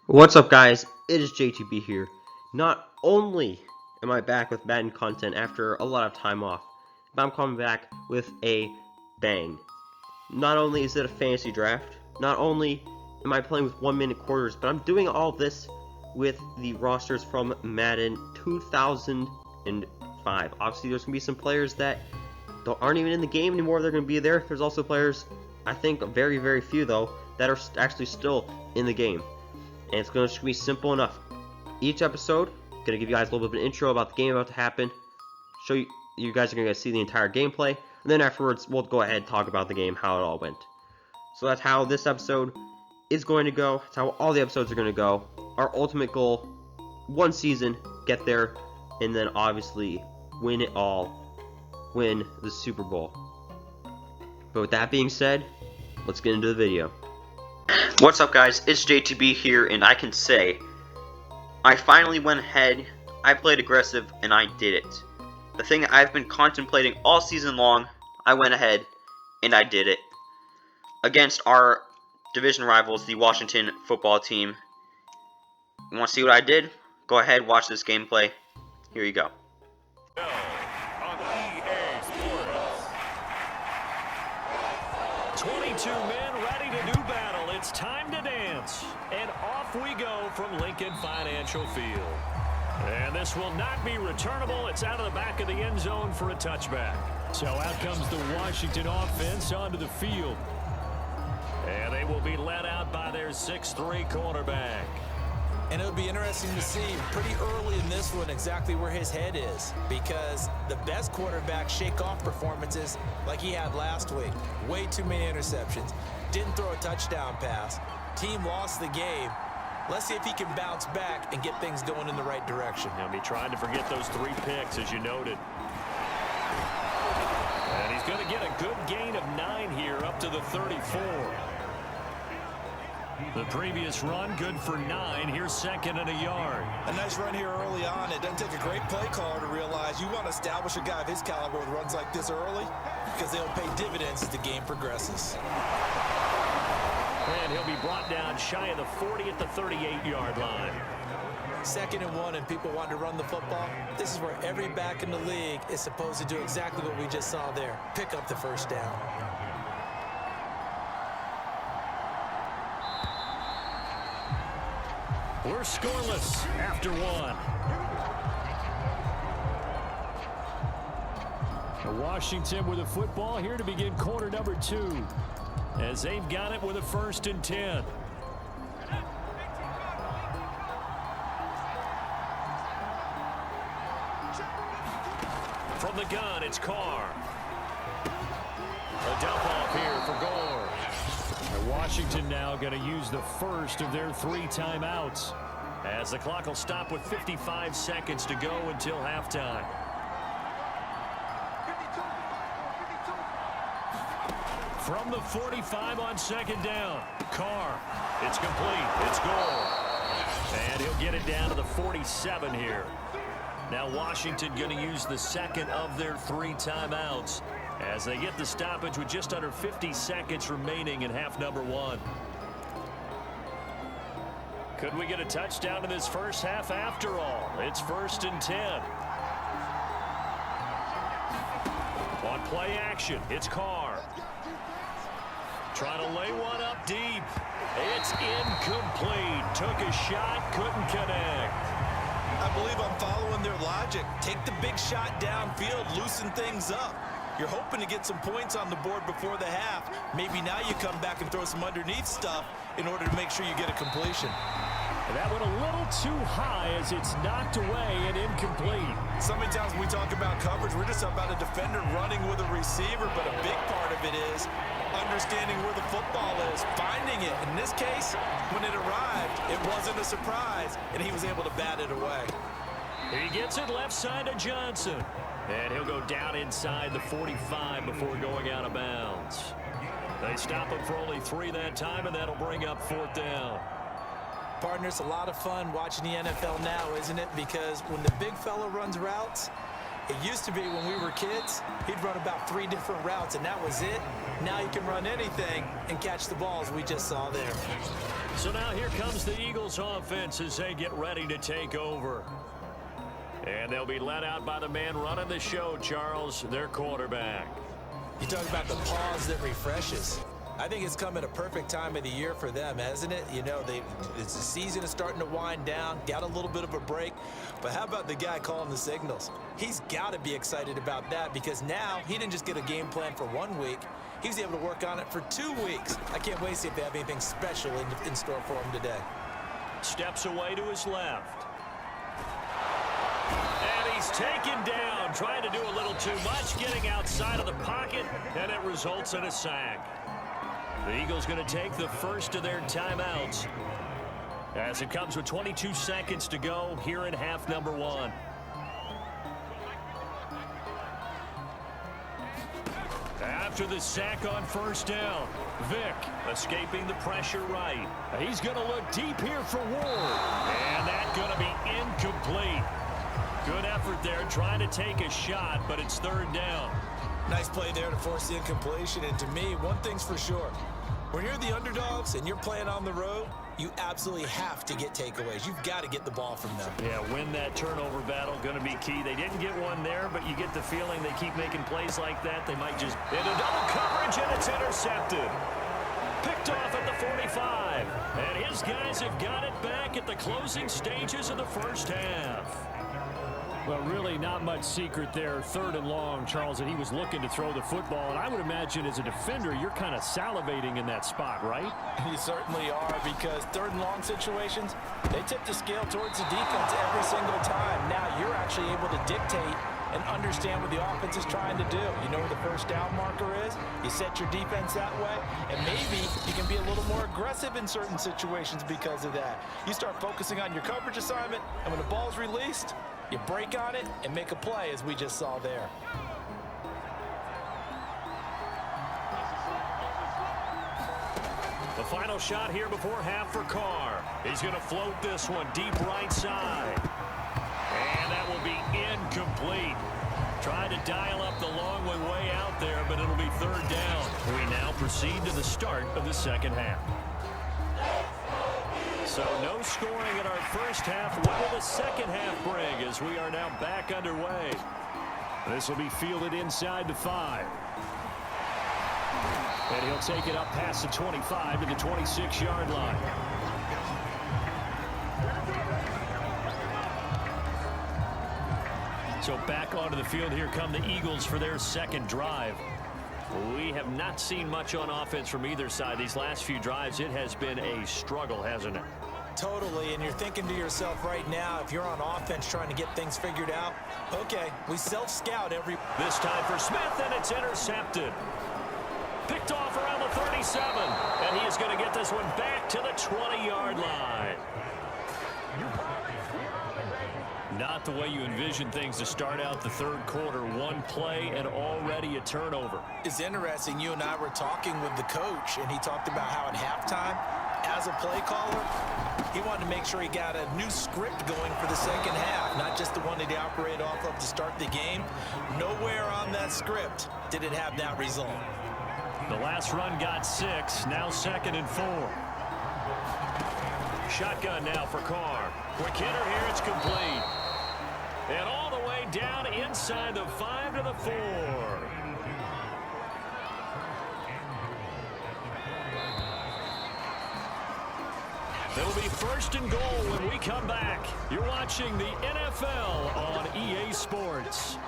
What's up, guys? It is JTB here. Not only am I back with Madden content after a lot of time off, but I'm coming back with a bang. Not only is it a fantasy draft, not only am I playing with 1-minute quarters, but I'm doing all this with the rosters from Madden 2005. Obviously, there's going to be some players that aren't even in the game anymore. They're going to be there. There's also players, I think very, very few though, that are actually still in the game. And it's going to be simple enough. Each episode, going to give you guys a little bit of an intro about the game about to happen. Show you guys are going to see the entire gameplay. And then afterwards, we'll go ahead and talk about the game, how it all went. So that's how this episode is going to go. That's how all the episodes are going to go. Our ultimate goal, one season, get there, and then obviously win it all. Win the Super Bowl. But with that being said, let's get into the video. What's up, guys? It's JTB here, and I can say I finally went ahead, I played aggressive, and I did it. The thing I've been contemplating all season long, I went ahead and I did it. Against our division rivals, the Washington football team. You want to see what I did? Go ahead, watch this gameplay. Here you go. On EA Sports. 22 men ready to do battle. It's time to dance. And off we go from Lincoln Financial Field. And this will not be returnable. It's out of the back of the end zone for a touchback. So out comes the Washington offense onto the field. And they will be led out by their 6'3" quarterback. And it'll be interesting to see pretty early in this one exactly where his head is, because the best quarterbacks shake off performances like he had last week. Way too many interceptions. Didn't throw a touchdown pass. Team lost the game. Let's see if he can bounce back and get things going in the right direction. He'll be trying to forget those 3 picks, as you noted. And he's going to get a good gain of 9 here up to the 34. The previous run, good for 9. Here's second and a yard. A nice run here early on. It doesn't take a great play caller to realize you want to establish a guy of his caliber with runs like this early, because they'll pay dividends as the game progresses. And he'll be brought down shy of the 40 at the 38-yard line. 2nd and 1, and people want to run the football. This is where every back in the league is supposed to do exactly what we just saw there. Pick up the first down. We're scoreless after 1. Washington with a football here to begin quarter number 2. As they've got it with a 1st and 10. From the gun, it's Carr. A dump off here for Gore. And Washington now going to use the first of their 3 timeouts, as the clock will stop with 55 seconds to go until halftime. From the 45 on 2nd down, Carr. It's complete. It's Gore. And he'll get it down to the 47 here. Now Washington going to use the 2nd of their 3 timeouts as they get the stoppage with just under 50 seconds remaining in half number 1. Could we get a touchdown in this first half after all? It's 1st and 10. On play action, it's Carr. Trying to lay one up deep. It's incomplete. Took a shot, couldn't connect. I believe I'm following their logic. Take the big shot downfield, loosen things up. You're hoping to get some points on the board before the half. Maybe now you come back and throw some underneath stuff in order to make sure you get a completion. And that went a little too high as it's knocked away and incomplete. So many times when we talk about coverage, we're just about a defender running with a receiver, but a big part of it is understanding where the football is, finding it. In this case, when it arrived, it wasn't a surprise, and he was able to bat it away. He gets it left side to Johnson. And he'll go down inside the 45 before going out of bounds. They stop him for only 3 that time, and that'll bring up 4th down. Partner, it's a lot of fun watching the NFL now, isn't it? Because when the big fella runs routes, It used to be when we were kids, he'd run about 3 different routes, and that was it. Now he can run anything and catch the balls we just saw there. So now here comes the Eagles offense as they get ready to take over. And they'll be led out by the man running the show, Charles, their quarterback. You talk about the pause that refreshes. I think it's come at a perfect time of the year for them, hasn't it? You know, the season is starting to wind down, got a little bit of a break. But how about the guy calling the signals? He's got to be excited about that because now he didn't just get a game plan for 1 week. He was able to work on it for 2 weeks. I can't wait to see if they have anything special in store for him today. Steps away to his left. And he's taken down, trying to do a little too much, getting outside of the pocket, and it results in a sack. The Eagles going to take the first of their timeouts as it comes with 22 seconds to go here in half number 1. After the sack on first down, Vick escaping the pressure right. He's going to look deep here for Ward. And that's going to be incomplete. Good effort there trying to take a shot, but it's third down. Nice play there to force the incompletion. And to me, one thing's for sure. When you're the underdogs and you're playing on the road, you absolutely have to get takeaways. You've got to get the ball from them. Yeah, win that turnover battle, going to be key. They didn't get one there, but you get the feeling they keep making plays like that. They might just into double coverage, and it's intercepted. Picked off at the 45. And his guys have got it back at the closing stages of the first half. Well, really not much secret there. Third and long, Charles, and he was looking to throw the football. And I would imagine as a defender, you're kind of salivating in that spot, right? You certainly are, because third and long situations, they tip the scale towards the defense every single time. Now you're actually able to dictate and understand what the offense is trying to do. You know where the first down marker is. You set your defense that way, and maybe you can be a little more aggressive in certain situations because of that. You start focusing on your coverage assignment, and when the ball's released, you break on it and make a play, as we just saw there. The final shot here before half for Carr. He's going to float this one deep right side. And that will be incomplete. Tried to dial up the long one way out there, but it'll be third down. We now proceed to the start of the second half. So no scoring in our first half. What will the second half bring as we are now back underway? This will be fielded inside the 5. And he'll take it up past the 25 to the 26-yard line. So back onto the field, here come the Eagles for their second drive. We have not seen much on offense from either side. These last few drives, it has been a struggle, hasn't it? Totally, and you're thinking to yourself right now, if you're on offense trying to get things figured out, okay, we self-scout every... This time for Smith, and it's intercepted. Picked off around the 37, and he is going to get this one back to the 20-yard line. Not the way you envision things to start out the third quarter. One play and already a turnover. It's interesting. You and I were talking with the coach, and he talked about how at halftime, as a play caller, he wanted to make sure he got a new script going for the second half, not just the one that he operated off of to start the game. Nowhere on that script did it have that result. The last run got 6, now 2nd and 4. Shotgun now for Carr. Quick hitter here, it's complete. And all the way down inside the 5 to the 4. It'll be first and goal when we come back. You're watching the NFL on EA Sports.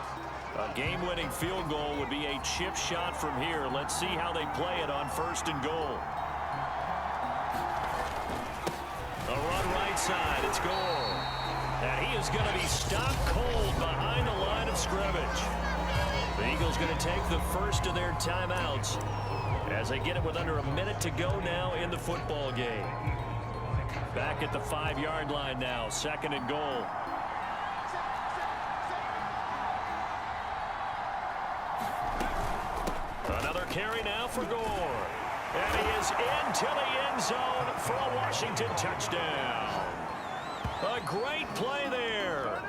A game-winning field goal would be a chip shot from here. Let's see how they play it on first and goal. A run right side, it's Gore. And he is going to be stopped cold behind the line of scrimmage. The Eagles going to take the first of their timeouts as they get it with under a minute to go now in the football game. Back at the 5-yard line now, 2nd and goal. Another carry now for Gore. And he is into the end zone for a Washington touchdown. A great play there.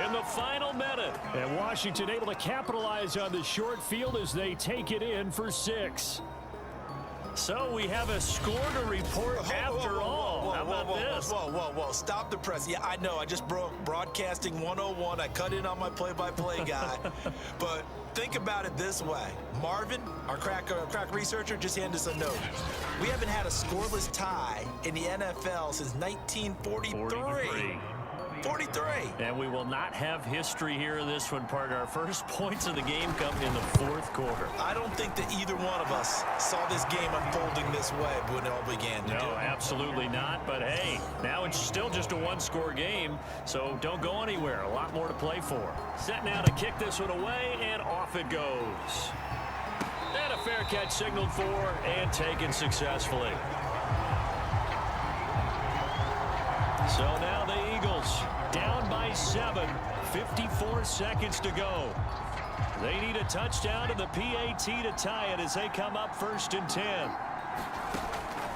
in the final minute. And Washington able to capitalize on the short field as they take it in for 6. So we have a score to report after all. How about this? Whoa. Stop the press. Yeah, I know. I just broke broadcasting 101. I cut in on my play-by-play guy. But think about it this way. Marvin, our crack researcher, just handed us a note. We haven't had a scoreless tie in the NFL since 1943. 43. And we will not have history here in this one, partner. Our first points of the game come in the 4th quarter. I don't think that either one of us saw this game unfolding this way when it all began. No, absolutely not. But, hey, now it's still just a one-score game, so don't go anywhere. A lot more to play for. Set now to kick this one away, and off it goes. And a fair catch signaled for and taken successfully. So now the Eagles down by 7, 54 seconds to go. They need a touchdown to the PAT to tie it as they come up 1st and 10.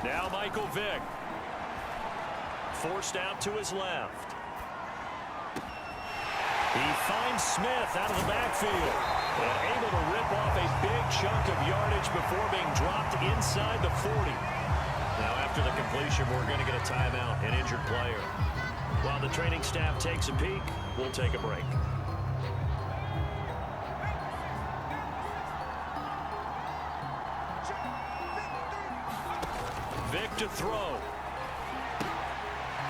Now Michael Vick. Forced out to his left. He finds Smith out of the backfield and able to rip off a big chunk of yardage before being dropped inside the 40. Now after the completion, we're going to get a timeout, an injured player. While the training staff takes a peek, we'll take a break. Vick to throw.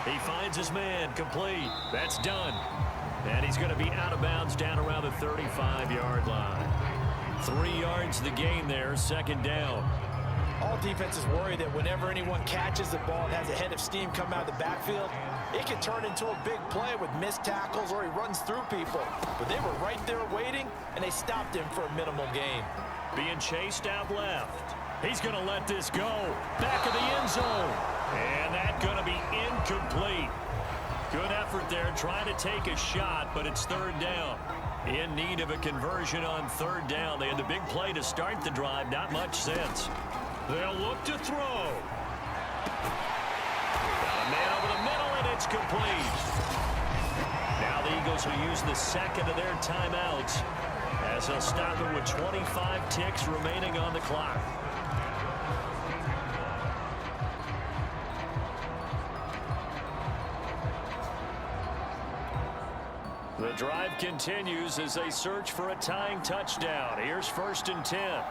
He finds his man, complete. That's done. And he's going to be out of bounds down around the 35-yard line. 3 yards the gain there, 2nd down. All defenses worry that whenever anyone catches the ball and has a head of steam come out of the backfield, it can turn into a big play with missed tackles or he runs through people. But they were right there waiting, and they stopped him for a minimal gain. Being chased out left. He's going to let this go. Back of the end zone. And that's going to be incomplete. Good effort there trying to take a shot, but it's 3rd down. In need of a conversion on 3rd down. They had the big play to start the drive. Not much sense. They'll look to throw. Got a man over the middle, and it's complete. Now the Eagles will use the 2nd of their timeouts as they'll stop it with 25 ticks remaining on the clock. The drive continues as they search for a tying touchdown. Here's 1st and 10.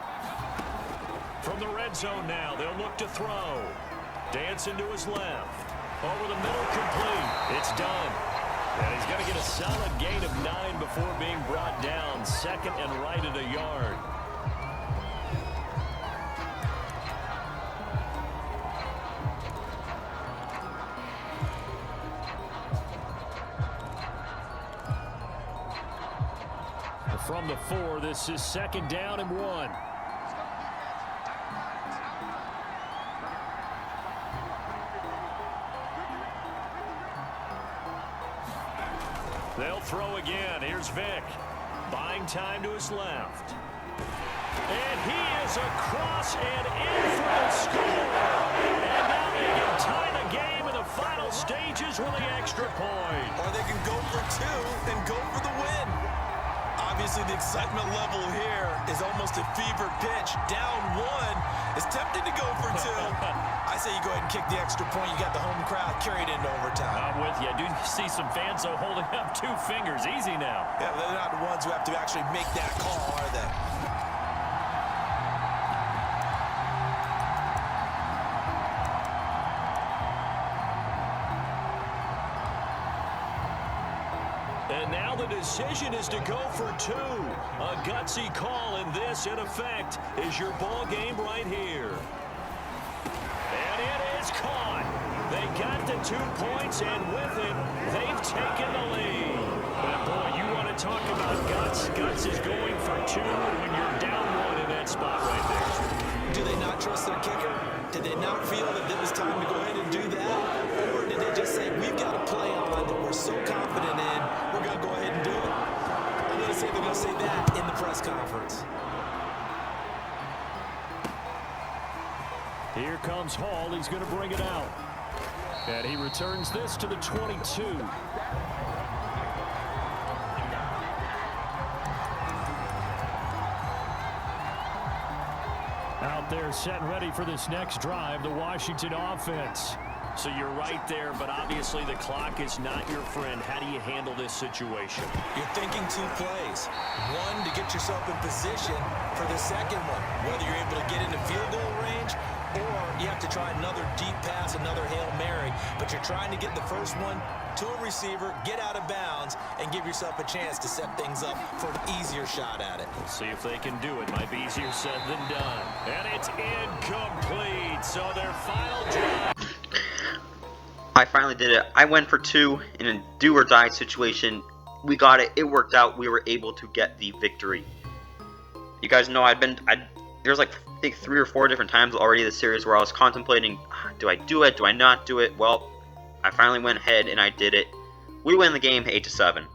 From the red zone now, they'll look to throw. Dancing to his left. Over the middle, complete. It's done. And he's going to get a solid gain of 9 before being brought down. 2nd and right at a yard. From the 4, this is 2nd down and 1. They'll throw again. Here's Vick. Buying time to his left. And he is across and in for the score. And now they can tie the game in the final stages with the extra point. Or they can go for 2 and go for the win. Obviously, the excitement level here is almost a fever pitch. Down 1. It's tempting to go for 2. I say you go ahead and kick the extra point. You got the home crowd carried into overtime. I'm with you. I do see some fans, though, holding up 2 fingers. Easy now. Yeah, they're not the ones who have to actually make that call, are they? And now the decision is to go for 2. A gutsy call, and this, in effect, is your ball game right here. And it is caught. They got the 2 points, and with it, they've taken the lead. But, boy, you want to talk about guts. Guts is going for 2 when you're down 1 in that spot right there. Do they not trust their kicker? Did they not feel that it was time to go ahead and do that? Or did they just say, we've got a play on that we're so confident in, we're going to go ahead and do it? I'm going to say they're going to say that in the press conference. Here comes Hall. He's going to bring it out. And he returns this to the 22. they're set and ready for this next drive, the Washington offense. So you're right there, but obviously the clock is not your friend. How do you handle this situation? You're thinking 2 plays. One, to get yourself in position for the second one, whether you're able to get into field goal range or you have to try another deep pass, another Hail Mary, but you're trying to get the first one to a receiver, get out of bounds, and give yourself a chance to set things up for an easier shot at it. We'll see if they can do it. Might be easier said than done. And it's incomplete. So their final drive. I finally did it. I went for 2 in a do-or-die situation. We got it. It worked out. We were able to get the victory. You guys know there's like I think 3 or 4 different times already this series where I was contemplating, do I do it? Do I not do it? Well, I finally went ahead and I did it. We win the game 8-7.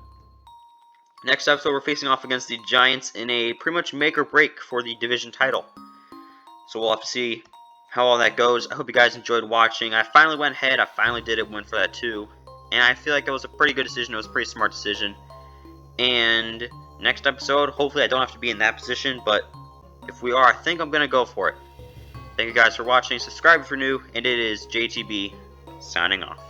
Next episode, we're facing off against the Giants in a pretty much make or break for the division title. So we'll have to see how all that goes. I hope you guys enjoyed watching. I finally went ahead. I finally did it. Went for that 2. And I feel like it was a pretty good decision. It was a pretty smart decision. And next episode, hopefully I don't have to be in that position. But if we are, I think I'm going to go for it. Thank you guys for watching. Subscribe if you're new. And it is JTB signing off.